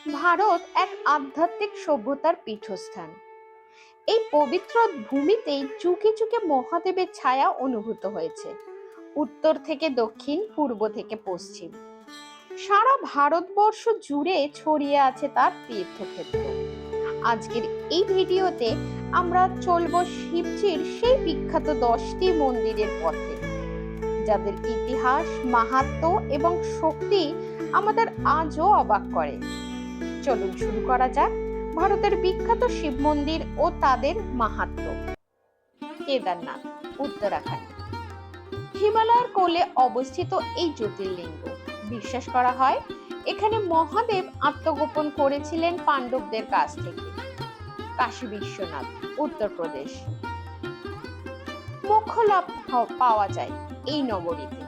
ভারত এক আধ্যাত্মিক সভ্যতার পীঠস্থান। এই পবিত্র ভূমিতেই যুগে যুগে মহাদেবের ছায়া অনুভূত হয়েছে, উত্তর থেকে দক্ষিণ, পূর্ব থেকে পশ্চিম। সারা ভারতবর্ষ জুড়ে ছড়িয়ে আছে তার তীর্থক্ষেত্র। আজকের এই ভিডিওতে আমরা চলবো শিবজির সেই বিখ্যাত 10টি মন্দিরের পথে, যাদের ইতিহাস, মাহাত্ম্য এবং শক্তি আমাদের আজও অবাক করে। চলুন শুরু করা যাক ভারতের বিখ্যাত শিব মন্দির ও তাদের মাহাত্ম্য। কেদারনাথ, উত্তরাখণ্ড। হিমালয়ের কোলে অবস্থিত এই জ্যোতির্লিঙ্গ, বিশ্বাস করা হয় এখানে মহাদেব আত্মগোপন করেছিলেন পাণ্ডবদের কাছ থেকে। কাশী বিশ্বনাথ, উত্তরপ্রদেশ। মোক্ষ লাভ পাওয়া যায় এই নগরীতে।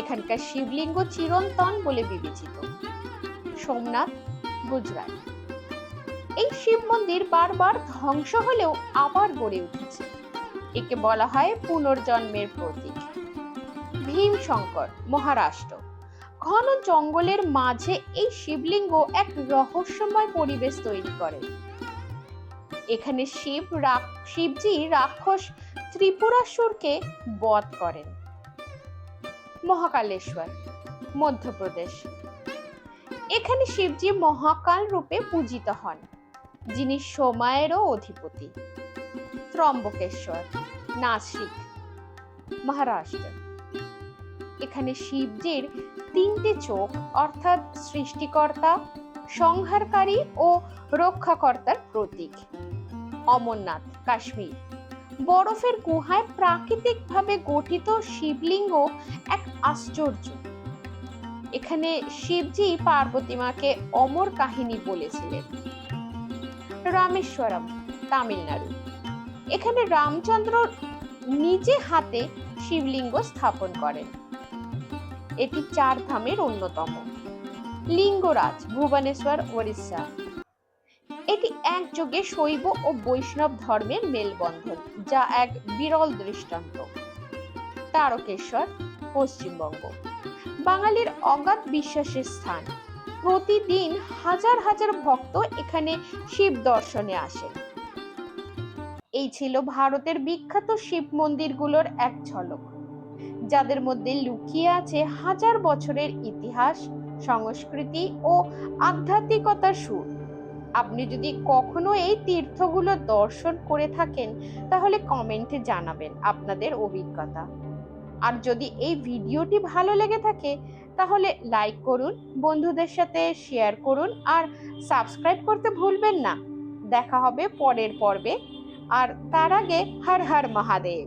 এখানকার শিবলিঙ্গ চিরন্তন বলে বিবেচিত। সোমনাথ, গুজরাট। এই শিব মন্দির বারবার ধ্বংস হলেও আবার গড়ে উঠেছে। একে বলা হয় পুনর্জন্মের প্রতীক। ভীমশঙ্কর, মহারাষ্ট্র। ঘন জঙ্গলের মাঝে এই শিবলিঙ্গ এক রহস্যময় পরিবেশ তৈরি করে। এখানে শিবজি রাক্ষস ত্রিপুরাসুরকে বধ করেন। মহাকালেশ্বর, মধ্যপ্রদেশ। এখানে শিবজি মহাকাল রূপে পূজিত হন, যিনি সময়েরও অধিপতি। ত্রম্বকেশ্বর, নাসিক, মহারাষ্ট্র। এখানে শিবজির 3টে চোখ, অর্থাৎ সৃষ্টিকর্তা, সংহারকারী ও রক্ষাকর্তার প্রতীক। অমরনাথ, কাশ্মীর। বরফের গুহায় প্রাকৃতিকভাবে গঠিত শিবলিঙ্গ এক আশ্চর্য। এখানে শিবজি পার্বতী মাকে অমর কাহিনী বলেছিলেন। রামেশ্বরম, তামিলনাড়ু। এখানে রামচন্দ্র নিজে হাতে শিবলিঙ্গ স্থাপন করেন। এটি 4 ধামের অন্যতম। লিঙ্গরাজ, ভুবনেশ্বর, ওড়িশা। এটি একযোগে শৈব ও বৈষ্ণব ধর্মের মেলবন্ধন, যা এক বিরল দৃষ্টান্ত। তারকেশ্বর, পশ্চিমবঙ্গ। বাঙালির অগাধ বিশ্বাসের স্থান। প্রতিদিন হাজার হাজার ভক্ত এখানে শিব দর্শনে আসেন। এই ছিল ভারতের বিখ্যাত শিব মন্দিরগুলোর এক ঝলক, যাদের মধ্যে লুকিয়ে আছে হাজার বছরের ইতিহাস, সংস্কৃতি ও আধ্যাত্মিকতার সুর। আপনি যদি কখনো এই তীর্থগুলো দর্শন করে থাকেন, তাহলে কমেন্টে জানাবেন আপনাদের অভিজ্ঞতা। আর যদি এই ভিডিওটি ভালো লেগে থাকে, তাহলে লাইক করুন, বন্ধুদের সাথে শেয়ার করুন আর সাবস্ক্রাইব করতে ভুলবেন না। দেখা হবে পরের পর্বে। আর তার আগে হর হর মহাদেব।